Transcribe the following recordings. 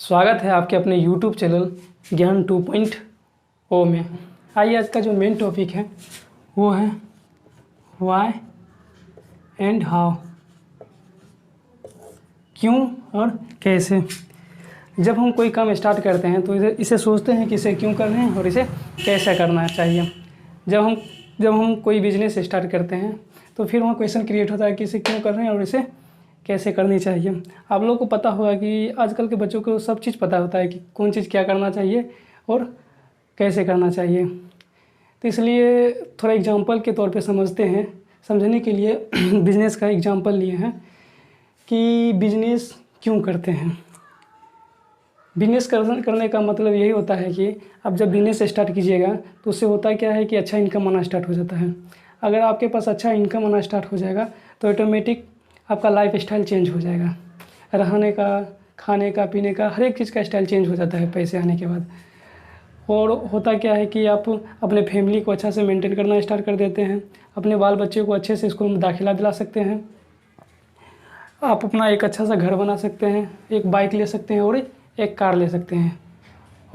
स्वागत है आपके अपने YouTube चैनल ज्ञान 2.0 में। आइए आज का जो मेन टॉपिक है वो है व्हाई एंड हाउ, क्यों और कैसे। जब हम कोई काम स्टार्ट करते हैं तो इसे सोचते हैं कि इसे क्यों कर रहे हैं और इसे कैसे करना चाहिए। जब हम कोई बिजनेस स्टार्ट करते हैं तो फिर वहाँ क्वेश्चन क्रिएट होता है कि इसे क्यों कर रहे हैं और इसे कैसे करनी चाहिए। आप लोगों को पता होगा कि आजकल के बच्चों को सब चीज़ पता होता है कि कौन चीज़ क्या करना चाहिए और कैसे करना चाहिए। तो इसलिए थोड़ा एग्जांपल के तौर पे समझने के लिए बिजनेस का एग्जांपल लिए हैं कि बिजनेस क्यों करते हैं। बिजनेस करने का मतलब यही होता है कि आप जब बिजनेस स्टार्ट कीजिएगा तो उससे होता क्या है कि अच्छा इनकम आना स्टार्ट हो जाता है। अगर आपके पास अच्छा इनकम आना स्टार्ट हो जाएगा तो ऑटोमेटिक आपका लाइफ स्टाइल चेंज हो जाएगा। रहने का, खाने का, पीने का, हर एक चीज़ का स्टाइल चेंज हो जाता है पैसे आने के बाद। और होता क्या है कि आप अपने फैमिली को अच्छा से मेंटेन करना स्टार्ट कर देते हैं। अपने बाल बच्चे को अच्छे से स्कूल में दाखिला दिला सकते हैं। आप अपना एक अच्छा सा घर बना सकते हैं, एक बाइक ले सकते हैं और एक कार ले सकते हैं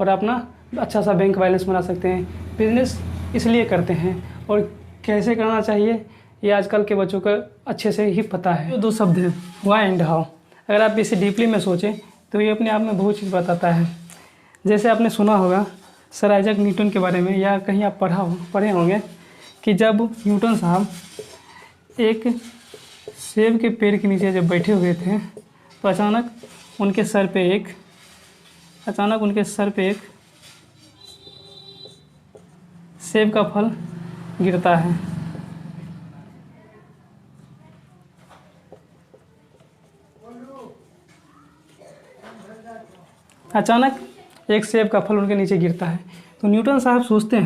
और अपना अच्छा सा बैंक बैलेंस बना सकते हैं। बिजनेस इसलिए करते हैं और कैसे करना चाहिए ये आजकल के बच्चों को अच्छे से ही पता है। जो दो शब्द हैं व्हाई एंड हाउ, अगर आप इसे डीपली में सोचें तो ये अपने आप में बहुत चीज़ बताता है। जैसे आपने सुना होगा सर आइजैक न्यूटन के बारे में, या कहीं आप पढ़े होंगे कि जब न्यूटन साहब एक सेब के पेड़ के नीचे जब बैठे हुए थे तो अचानक उनके सर पे एक सेब का फल गिरता है। अचानक एक सेब का फल उनके नीचे गिरता है तो न्यूटन साहब सोचते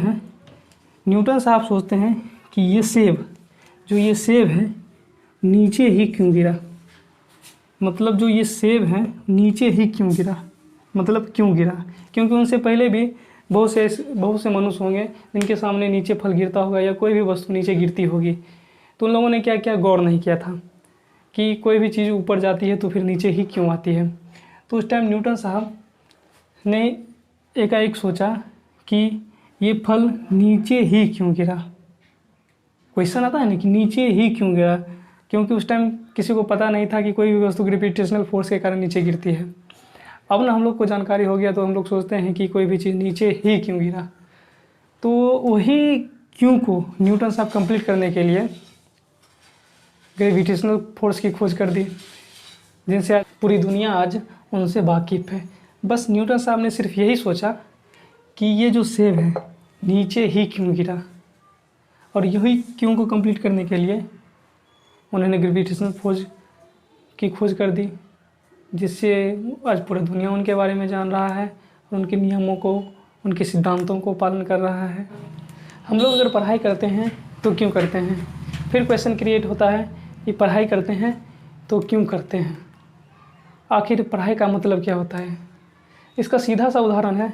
हैं कि ये सेब है नीचे ही क्यों गिरा। मतलब जो ये सेब है नीचे ही क्यों गिरा, मतलब क्यों गिरा, क्योंकि उनसे पहले भी बहुत से मनुष्य होंगे जिनके सामने नीचे फल गिरता होगा या कोई भी वस्तु नीचे गिरती होगी। तो उन लोगों ने क्या क्या गौर नहीं किया था कि कोई भी चीज़ ऊपर जाती है तो फिर नीचे ही क्यों आती है। तो उस टाइम न्यूटन साहब ने एकाएक सोचा कि ये फल नीचे ही क्यों गिरा। क्वेश्चन आता है ना कि नीचे ही क्यों गिरा, क्योंकि उस टाइम किसी को पता नहीं था कि कोई भी वस्तु ग्रेविटेशनल फोर्स के कारण नीचे गिरती है। अब ना हम लोग को जानकारी हो गया तो हम लोग सोचते हैं कि कोई भी चीज़ नीचे ही क्यों गिरा। तो वही क्यों को न्यूटन साहब कंप्लीट करने के लिए ग्रेविटेशनल फोर्स की खोज कर दी, जिनसे आज पूरी दुनिया आज उनसे वाकिफ़ है। बस न्यूटन साहब ने सिर्फ यही सोचा कि ये जो सेब है नीचे ही क्यों गिरा, और यही क्यों को कंप्लीट करने के लिए उन्होंने ग्रेविटेशनल फोर्स की खोज कर दी, जिससे आज पूरी दुनिया उनके बारे में जान रहा है और उनके नियमों को, उनके सिद्धांतों को पालन कर रहा है। हम लोग अगर पढ़ाई करते हैं तो क्यों करते हैं, फिर क्वेश्चन क्रिएट होता है कि पढ़ाई करते हैं तो क्यों करते हैं, आखिर पढ़ाई का मतलब क्या होता है। इसका सीधा सा उदाहरण है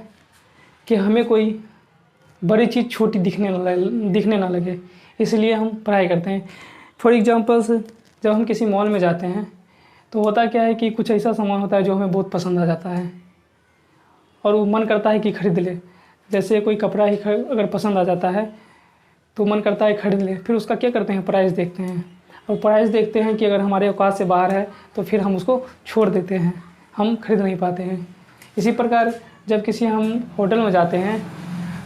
कि हमें कोई बड़ी चीज़ छोटी दिखने ना लगे, इसलिए हम पढ़ाई करते हैं। फॉर एग्जांपल्स, जब हम किसी मॉल में जाते हैं तो होता क्या है कि कुछ ऐसा सामान होता है जो हमें बहुत पसंद आ जाता है और वो मन करता है कि ख़रीद ले। जैसे कोई कपड़ा ही अगर पसंद आ जाता है तो मन करता है खरीद ले। फिर उसका क्या करते हैं, प्राइस देखते हैं, और प्राइस देखते हैं कि अगर हमारे औकात से बाहर है तो फिर हम उसको छोड़ देते हैं, हम खरीद नहीं पाते हैं। इसी प्रकार जब किसी हम होटल में जाते हैं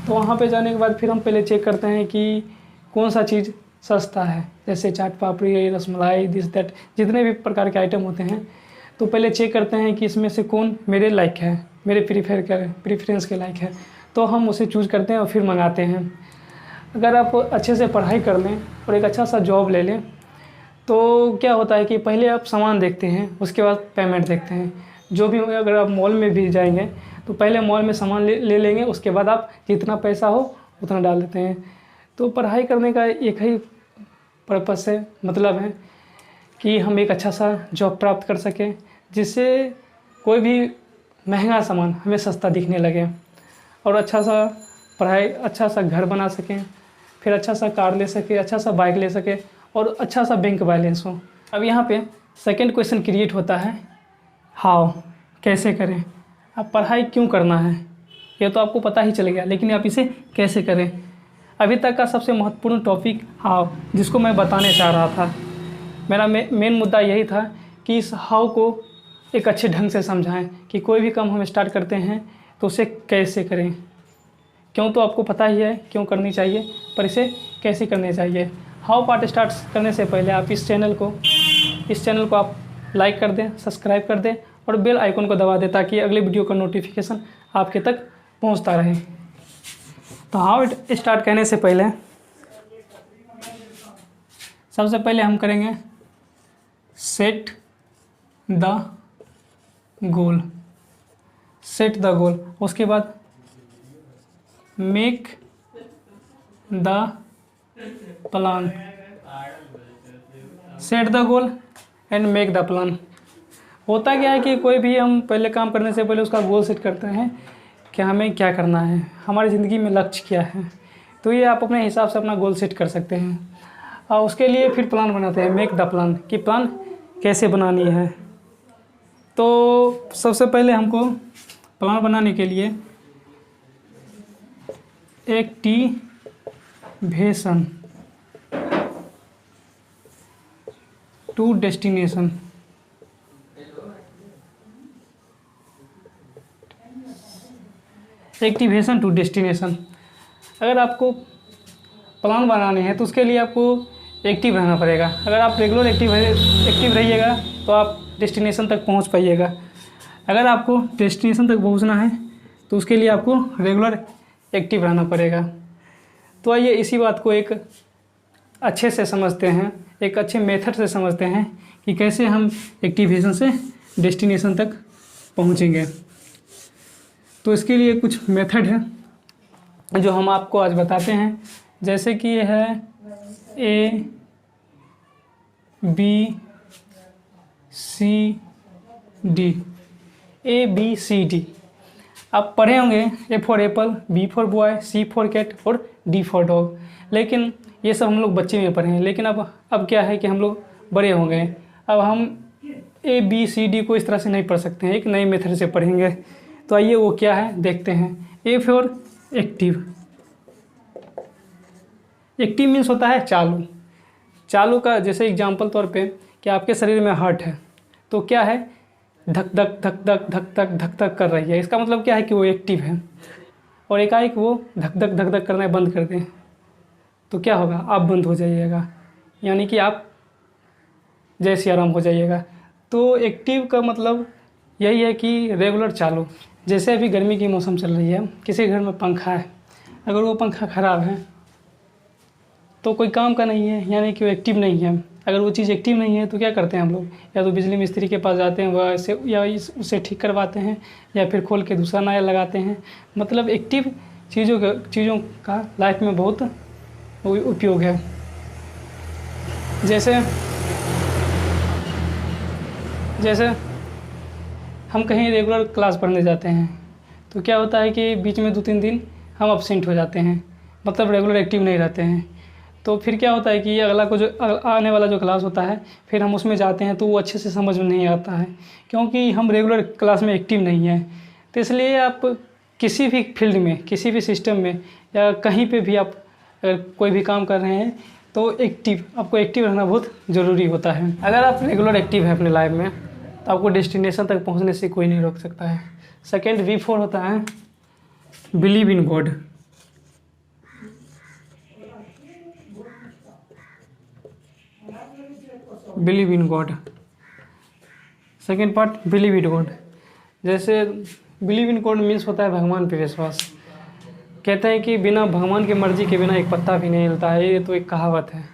तो वहाँ पे जाने के बाद फिर हम पहले चेक करते हैं कि कौन सा चीज़ सस्ता है। जैसे चाट पापड़ी, रसमलाई, दिस दैट, जितने भी प्रकार के आइटम होते हैं तो पहले चेक करते हैं कि इसमें से कौन मेरे लायक है, मेरे प्रीफरेंस के लायक है, तो हम उसे चूज़ करते हैं और फिर मंगाते हैं। अगर आप अच्छे से पढ़ाई कर लें और एक अच्छा सा जॉब ले लें तो क्या होता है कि पहले आप सामान देखते हैं, उसके बाद पेमेंट देखते हैं। जो भी होगा, अगर आप मॉल में भी जाएंगे तो पहले मॉल में सामान ले लेंगे, उसके बाद आप जितना पैसा हो उतना डाल देते हैं। तो पढ़ाई करने का एक ही पर्पस है, मतलब है कि हम एक अच्छा सा जॉब प्राप्त कर सकें, जिससे कोई भी महंगा सामान हमें सस्ता दिखने लगे और अच्छा सा घर बना सकें, फिर अच्छा सा कार ले सके, अच्छा सा बाइक ले सके और अच्छा सा बैंक बैलेंस हो। अब यहाँ पे सेकंड क्वेश्चन क्रिएट होता है हाउ, कैसे करें। अब पढ़ाई क्यों करना है ये तो आपको पता ही चल गया, लेकिन आप इसे कैसे करें। अभी तक का सबसे महत्वपूर्ण टॉपिक हाउ, जिसको मैं बताने चाह रहा था। मेरा मेन मुद्दा यही था कि इस हाउ को एक अच्छे ढंग से समझाएं कि कोई भी काम हम स्टार्ट करते हैं तो उसे कैसे करें। क्यों तो आपको पता ही है क्यों करनी चाहिए, पर इसे कैसे करनी चाहिए। हाउ पार्ट स्टार्ट करने से पहले आप इस चैनल को आप लाइक कर दें, सब्सक्राइब कर दें और बेल आइकन को दबा दें ताकि अगले वीडियो का नोटिफिकेशन आपके तक पहुंचता रहे। तो हाउ स्टार्ट करने से पहले सबसे पहले हम करेंगे set the goal. Set the goal, उसके बाद make the plan. Set the goal and make the plan. होता क्या है कि कोई भी हम पहले काम करने से पहले उसका गोल सेट करते हैं कि हमें क्या करना है, हमारी ज़िंदगी में लक्ष्य क्या है। तो ये आप अपने हिसाब से अपना गोल सेट कर सकते हैं और उसके लिए फिर प्लान बनाते हैं, मेक द प्लान, कि प्लान कैसे बनानी है। तो सबसे पहले हमको प्लान बनाने के लिए activation to destination. Activation to destination, अगर आपको प्लान बनाने हैं तो उसके लिए आपको एक्टिव रहना पड़ेगा। अगर आप रेगुलर एक्टिव रहिएगा तो आप डेस्टिनेशन तक पहुंच पाइएगा। अगर आपको डेस्टिनेशन तक पहुंचना है तो उसके लिए आपको रेगुलर एक्टिव रहना पड़ेगा। तो आइए इसी बात को एक अच्छे से समझते हैं, एक अच्छे मेथड से समझते हैं कि कैसे हम एक्टिवेशन से डेस्टिनेशन तक पहुंचेंगे। तो इसके लिए कुछ मेथड है जो हम आपको आज बताते हैं, जैसे कि ये है ABCD। आप पढ़े होंगे A for apple, B for boy, C for cat और D फॉर डॉग, लेकिन ये सब हम लोग बच्चे में पढ़े हैं। लेकिन अब क्या है कि हम लोग बड़े हो गए, अब हम ABCD को इस तरह से नहीं पढ़ सकते हैं, एक नए मेथड से पढ़ेंगे। तो आइए वो क्या है देखते हैं। A for active. Active means होता है चालू। चालू का जैसे एग्जाम्पल तौर पे कि आपके शरीर में हार्ट है तो क्या है, धक धक धक धक धक धक धक धक कर रही है, इसका मतलब क्या है कि वो एक्टिव है। और एकाएक वो धक धक धक धक करना बंद कर दें तो क्या होगा, आप बंद हो जाइएगा, यानी कि आप जैसे आराम हो जाइएगा। तो एक्टिव का मतलब यही है कि रेगुलर चालू। जैसे अभी गर्मी की मौसम चल रही है, किसी घर में पंखा है, अगर वो पंखा ख़राब है तो कोई काम का नहीं है, यानी कि वो एक्टिव नहीं है। अगर वो चीज़ एक्टिव नहीं है तो क्या करते हैं हम लोग, या तो बिजली मिस्त्री के पास जाते हैं, वह ऐसे या उसे ठीक करवाते हैं, या फिर खोल के दूसरा नया लगाते हैं। मतलब एक्टिव चीज़ों का लाइफ में बहुत उपयोग है। जैसे हम कहीं रेगुलर क्लास पढ़ने जाते हैं तो क्या होता है कि बीच में 2-3 दिन हम अब्सेंट हो जाते हैं, मतलब रेगुलर एक्टिव नहीं रहते हैं। तो फिर क्या होता है कि आने वाला जो क्लास होता है फिर हम उसमें जाते हैं तो वो अच्छे से समझ में नहीं आता है, क्योंकि हम रेगुलर क्लास में एक्टिव नहीं हैं। तो इसलिए आप किसी भी फील्ड में, किसी भी सिस्टम में या कहीं पे भी आप अगर कोई भी काम कर रहे हैं तो आपको एक्टिव रहना बहुत ज़रूरी होता है। अगर आप रेगुलर एक्टिव हैं अपने लाइफ में तो आपको डेस्टिनेशन तक पहुँचने से कोई नहीं रोक सकता है। सेकेंड V फॉर होता है believe in God. Believe in God, second part believe in God. जैसे बिलीव इन गॉड मीन्स होता है भगवान पे विश्वास। कहते हैं कि बिना भगवान की मर्जी के बिना एक पत्ता भी नहीं हिलता है, ये तो एक कहावत है।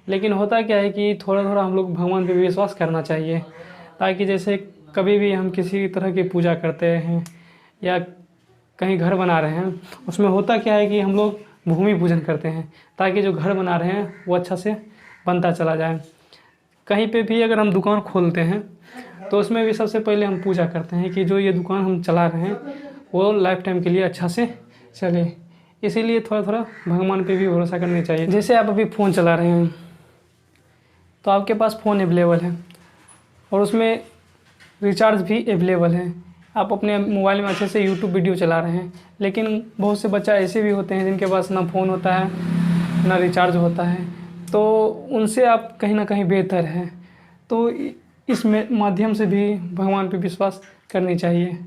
लेकिन होता क्या है कि थोड़ा थोड़ा हम लोग भगवान पे विश्वास करना चाहिए, ताकि जैसे कभी भी हम किसी तरह की पूजा करते हैं या कहीं घर बना रहे हैं, उसमें होता क्या है कि हम लोग भूमि पूजन करते हैं ताकि जो घर बना रहे हैं वो अच्छा से बनता चला जाए। कहीं पे भी अगर हम दुकान खोलते हैं तो उसमें भी सबसे पहले हम पूजा करते हैं कि जो ये दुकान हम चला रहे हैं वो लाइफ टाइम के लिए अच्छा से चले। इसीलिए थोड़ा थोड़ा भगवान पे भी भरोसा करना चाहिए। जैसे आप अभी फ़ोन चला रहे हैं तो आपके पास फ़ोन अवेलेबल है और उसमें रिचार्ज भी अवेलेबल है, आप अपने मोबाइल में अच्छे से यूट्यूब वीडियो चला रहे हैं, लेकिन बहुत से बच्चा ऐसे भी होते हैं जिनके पास ना फ़ोन होता है ना रिचार्ज होता है, तो उनसे आप कहीं ना कहीं बेहतर हैं। तो इस माध्यम से भी भगवान पे विश्वास करनी चाहिए।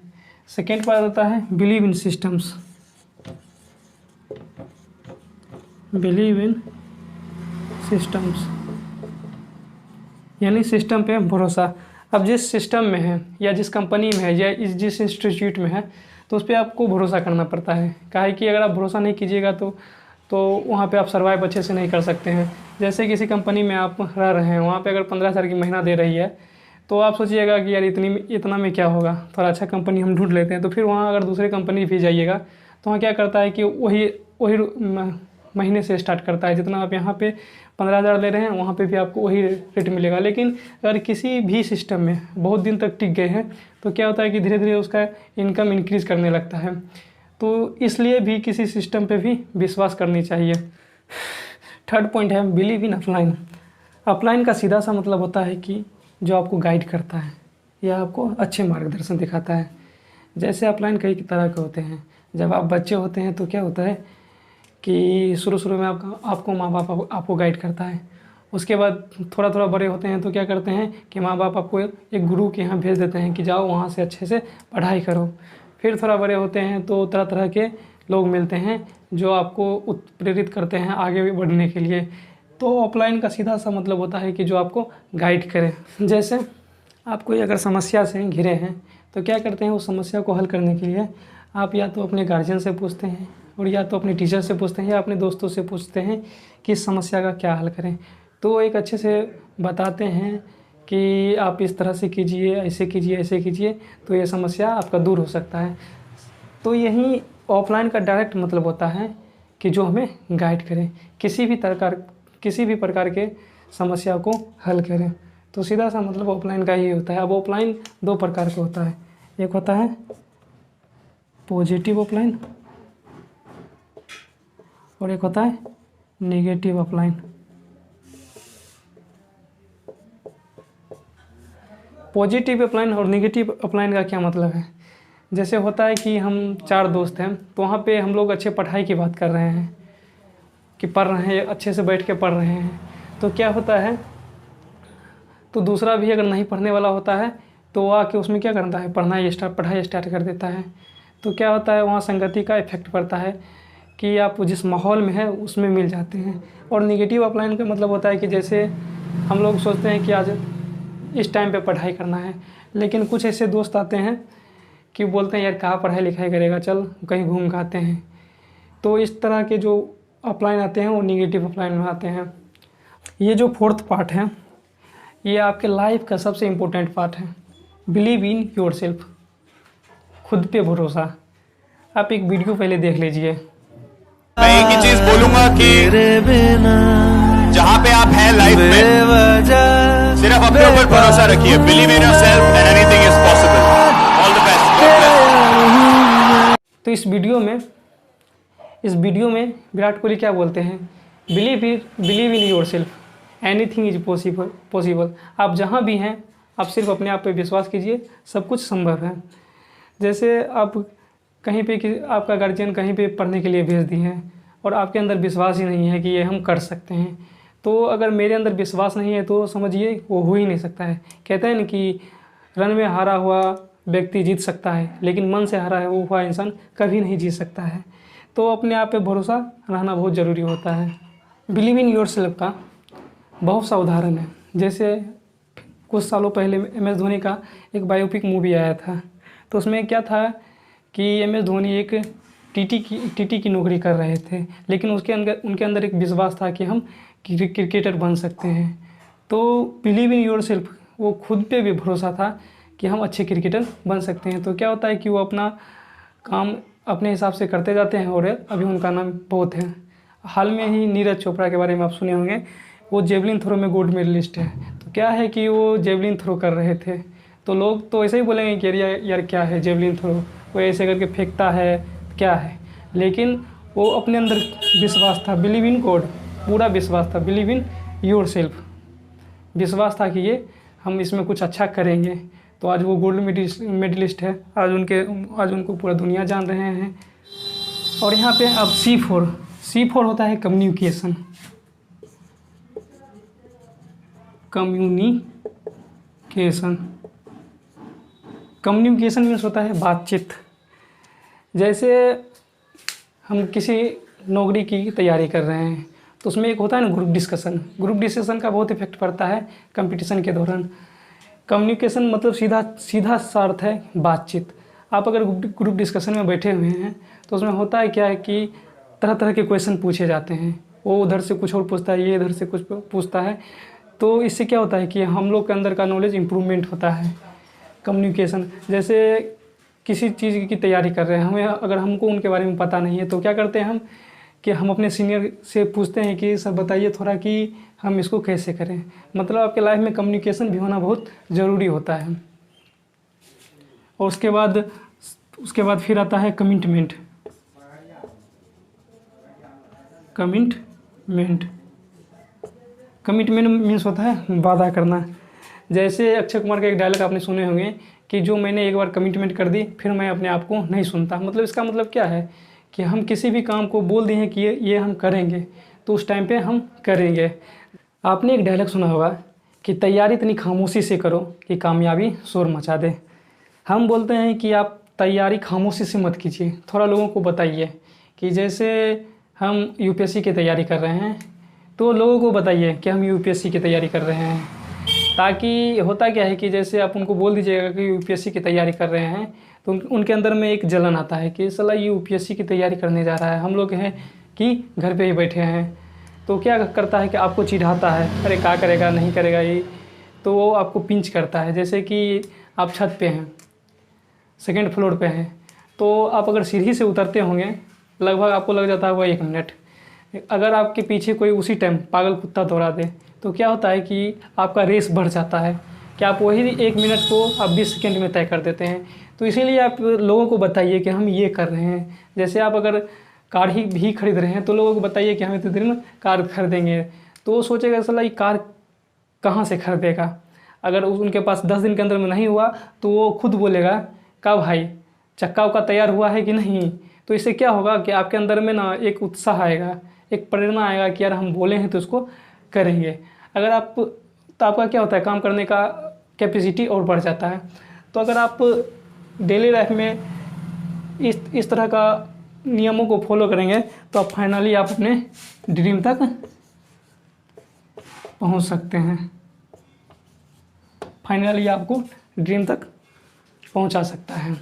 सेकेंड पार्ट होता है believe in systems. Believe in systems यानी सिस्टम पे भरोसा। अब जिस सिस्टम में है या जिस कंपनी में है या जिस इंस्टीट्यूट में है, तो उस पर आपको भरोसा करना पड़ता है। काहे कि अगर आप भरोसा नहीं कीजिएगा तो वहाँ पे आप सर्वाइव अच्छे से नहीं कर सकते हैं। जैसे किसी कंपनी में आप रह रहे हैं, वहाँ पे अगर 15,000 की महीना दे रही है, तो आप सोचिएगा कि यार इतना में क्या होगा, थोड़ा अच्छा कंपनी हम ढूंढ लेते हैं। तो फिर वहाँ अगर दूसरे कंपनी भी जाइएगा तो वहाँ क्या करता है कि वही महीने से स्टार्ट करता है। जितना आप यहाँ पे 15,000 ले रहे हैं, वहाँ पे भी आपको वही रेट मिलेगा। लेकिन अगर किसी भी सिस्टम में बहुत दिन तक टिक गए हैं, तो क्या होता है कि धीरे धीरे उसका इनकम इंक्रीज़ करने लगता है। तो इसलिए भी किसी सिस्टम पे भी विश्वास करनी चाहिए। थर्ड पॉइंट है बिलीव इन अपलाइन। अपलाइन का सीधा सा मतलब होता है कि जो आपको गाइड करता है या आपको अच्छे मार्गदर्शन दिखाता है। जैसे अपलाइन कई तरह के होते हैं। जब आप बच्चे होते हैं तो क्या होता है कि शुरू में आपको माँ बाप आपको गाइड करता है। उसके बाद थोड़ा थोड़ा बड़े होते हैं तो क्या करते हैं कि माँ बाप आपको एक गुरु के यहाँ भेज देते हैं कि जाओ वहाँ से अच्छे से पढ़ाई करो। फिर थोड़ा बड़े होते हैं तो तरह तरह के लोग मिलते हैं जो आपको प्रेरित करते हैं आगे बढ़ने के लिए। तो ऑफलाइन का सीधा सा मतलब होता है कि जो आपको गाइड करे। जैसे आप कोई अगर समस्या से घिरे हैं तो क्या करते हैं, उस समस्या को हल करने के लिए आप या तो अपने गार्जियन से पूछते हैं और या तो अपने टीचर से पूछते हैं या अपने दोस्तों से पूछते हैं कि इस समस्या का क्या हल करें। तो वो एक अच्छे से बताते हैं कि आप इस तरह से कीजिए, ऐसे कीजिए, ऐसे कीजिए, तो ये समस्या आपका दूर हो सकता है। तो यही ऑफलाइन का डायरेक्ट मतलब होता है कि जो हमें गाइड करें, किसी भी प्रकार के समस्या को हल करें। तो सीधा सा मतलब ऑफलाइन का ही होता है। अब ऑफलाइन दो प्रकार का होता है, एक होता है पॉजिटिव ऑफलाइन और एक होता है नेगेटिव ऑफलाइन। पॉजिटिव ऑफलाइन और नेगेटिव ऑफलाइन का क्या मतलब है। जैसे होता है कि हम 4 दोस्त हैं, तो वहाँ पे हम लोग अच्छे पढ़ाई की बात कर रहे हैं कि पढ़ रहे हैं, अच्छे से बैठ के पढ़ रहे हैं। तो क्या होता है, तो दूसरा भी अगर नहीं पढ़ने वाला होता है तो वो आके उसमें क्या करता है, पढ़ाई स्टार्ट कर देता है। तो क्या होता है, वहाँ संगति का इफेक्ट पड़ता है कि आप जिस माहौल में है उसमें मिल जाते हैं। और नेगेटिव ऑफलाइन का मतलब होता है कि जैसे हम लोग सोचते हैं कि आज इस टाइम पे पढ़ाई करना है, लेकिन कुछ ऐसे दोस्त आते हैं कि बोलते हैं यार कहाँ पढ़ाई लिखाई करेगा, चल कहीं घूम के आते हैं। तो इस तरह के जो ऑफलाइन आते हैं वो नेगेटिव ऑफलाइन में आते हैं। ये जो फोर्थ पार्ट है, ये आपके लाइफ का सबसे इम्पोर्टेंट पार्ट है, बिलीव इन योर सेल्फ। खुद पे भरोसा। आप एक वीडियो पहले देख लीजिए। मैं एक ही चीज बोलूंगा कि जहां पे आप हैं लाइफ में, सिर्फ अपने ऊपर भरोसा रखिए। Believe in yourself and anything is possible. All the best. तो इस वीडियो में विराट कोहली क्या बोलते हैं, believe in yourself, anything is possible. आप जहाँ भी हैं आप सिर्फ अपने आप पे विश्वास कीजिए, सब कुछ संभव है। जैसे आप कहीं पे आपका गार्जियन कहीं पे पढ़ने के लिए भेज दिए हैं और आपके अंदर विश्वास ही नहीं है कि ये हम कर सकते हैं, तो अगर मेरे अंदर विश्वास नहीं है तो समझिए वो हो ही नहीं सकता है। कहते हैं ना कि रन में हारा हुआ व्यक्ति जीत सकता है, लेकिन मन से हारा हुआ इंसान कभी नहीं जीत सकता है। तो अपने आप पे भरोसा रहना बहुत ज़रूरी होता है। बिलीव इन योरसेल्फ का बहुत सा उदाहरण है। जैसे कुछ सालों पहले MS धोनी का एक बायोपिक मूवी आया था, तो उसमें क्या था कि MS धोनी एक टीटी की नौकरी कर रहे थे, लेकिन उनके अंदर एक विश्वास था कि हम क्रिकेटर बन सकते हैं। तो बिलीव इन योरसेल्फ, वो खुद पे भी भरोसा था कि हम अच्छे क्रिकेटर बन सकते हैं। तो क्या होता है कि वो अपना काम अपने हिसाब से करते जाते हैं और अभी उनका नाम बहुत है। हाल में ही नीरज चोपड़ा के बारे में आप सुने होंगे, वो जेवलिन थ्रो में गोल्ड मेडलिस्ट है। तो क्या है कि वो जेवलिन थ्रो कर रहे थे, तो लोग तो ऐसे ही बोलेंगे कि यार क्या है जेवलिन थ्रो, वो ऐसे करके फेंकता है, क्या है। लेकिन वो अपने अंदर विश्वास था, बिलीव इन गॉड, पूरा विश्वास था। बिलीव इन योरसेल्फ, विश्वास था कि ये हम इसमें कुछ अच्छा करेंगे। तो आज वो गोल्ड मेडलिस्ट है, आज उनको पूरा दुनिया जान रहे हैं। और यहाँ पे अब C4 होता है कम्युनिकेशन। कम्युनिकेशन मीन्स होता है बातचीत। जैसे हम किसी नौकरी की तैयारी कर रहे हैं तो उसमें एक होता है ना ग्रुप डिस्कशन का बहुत इफेक्ट पड़ता है कंपटीशन के दौरान। कम्युनिकेशन मतलब सीधा सा अर्थ है बातचीत। आप अगर ग्रुप डिस्कशन में बैठे हुए हैं तो उसमें होता है क्या है कि तरह तरह के क्वेश्चन पूछे जाते हैं, वो उधर से कुछ और पूछता है, ये इधर से कुछ पूछता है। तो इससे क्या होता है कि हम लोग के अंदर का नॉलेज इम्प्रूवमेंट होता है। कम्युनिकेशन जैसे किसी चीज़ की तैयारी कर रहे हैं, हमें अगर हमको उनके बारे में पता नहीं है तो क्या करते हैं हम कि हम अपने सीनियर से पूछते हैं कि सर बताइए थोड़ा कि हम इसको कैसे करें। मतलब आपके लाइफ में कम्युनिकेशन भी होना बहुत ज़रूरी होता है। और उसके बाद फिर आता है कमिटमेंट। कमिटमेंट मीन्स होता है वादा करना। जैसे अक्षय कुमार का एक डायलॉग आपने सुने होंगे कि जो मैंने एक बार कमिटमेंट कर दी फिर मैं अपने आप को नहीं सुनता। मतलब इसका मतलब क्या है कि हम किसी भी काम को बोल दिए हैं कि ये हम करेंगे तो उस टाइम पे हम करेंगे। आपने एक डायलॉग सुना होगा कि तैयारी इतनी खामोशी से करो कि कामयाबी शोर मचा दे। हम बोलते हैं कि आप तैयारी खामोशी से मत कीजिए, थोड़ा लोगों को बताइए। कि जैसे हम यूपीएससी की तैयारी कर रहे हैं तो लोगों को बताइए कि हम यूपीएससी की तैयारी कर रहे हैं। ताकि होता क्या है कि जैसे आप उनको बोल दीजिएगा कि यूपीएससी की तैयारी कर रहे हैं तो उनके अंदर में एक जलन आता है कि साला ये यूपीएससी की तैयारी करने जा रहा है, हम लोग हैं कि घर पे ही बैठे हैं। तो क्या करता है कि आपको चिढ़ाता है, अरे क्या करेगा नहीं करेगा ये, तो वो आपको पिंच करता है। जैसे कि आप छत पे हैं, सेकंड फ्लोर पे हैं, तो आप अगर सीढ़ी से उतरते होंगे लगभग आपको लग जाता होगा 1 मिनट। अगर आपके पीछे कोई उसी टाइम पागल कुत्ता दौड़ा दे तो क्या होता है कि आपका रेस बढ़ जाता है कि आप वही 1 मिनट को आप 20 सेकेंड में तय कर देते हैं। तो इसीलिए आप लोगों को बताइए कि हम ये कर रहे हैं। जैसे आप अगर कार ही भी खरीद रहे हैं तो लोगों को बताइए कि हम इतने दिन में कार खरीदेंगे, तो वो सोचेगा साला ये कार कहाँ से खरीदेगा। अगर उनके पास 10 दिन के अंदर में नहीं हुआ तो वो खुद बोलेगा का भाई चक्का उक्का तैयार हुआ है कि नहीं। तो इससे क्या होगा कि आपके अंदर में ना एक उत्साह आएगा, एक प्रेरणा आएगा कि यार हम बोले हैं तो उसको करेंगे। अगर आप तो आपका क्या होता है काम करने का कैपेसिटी और बढ़ जाता है। तो अगर आप डेली लाइफ में इस तरह का नियमों को फॉलो करेंगे तो आप फाइनली आप अपने ड्रीम तक पहुंच सकते हैं। फाइनली आपको ड्रीम तक पहुंचा सकता है।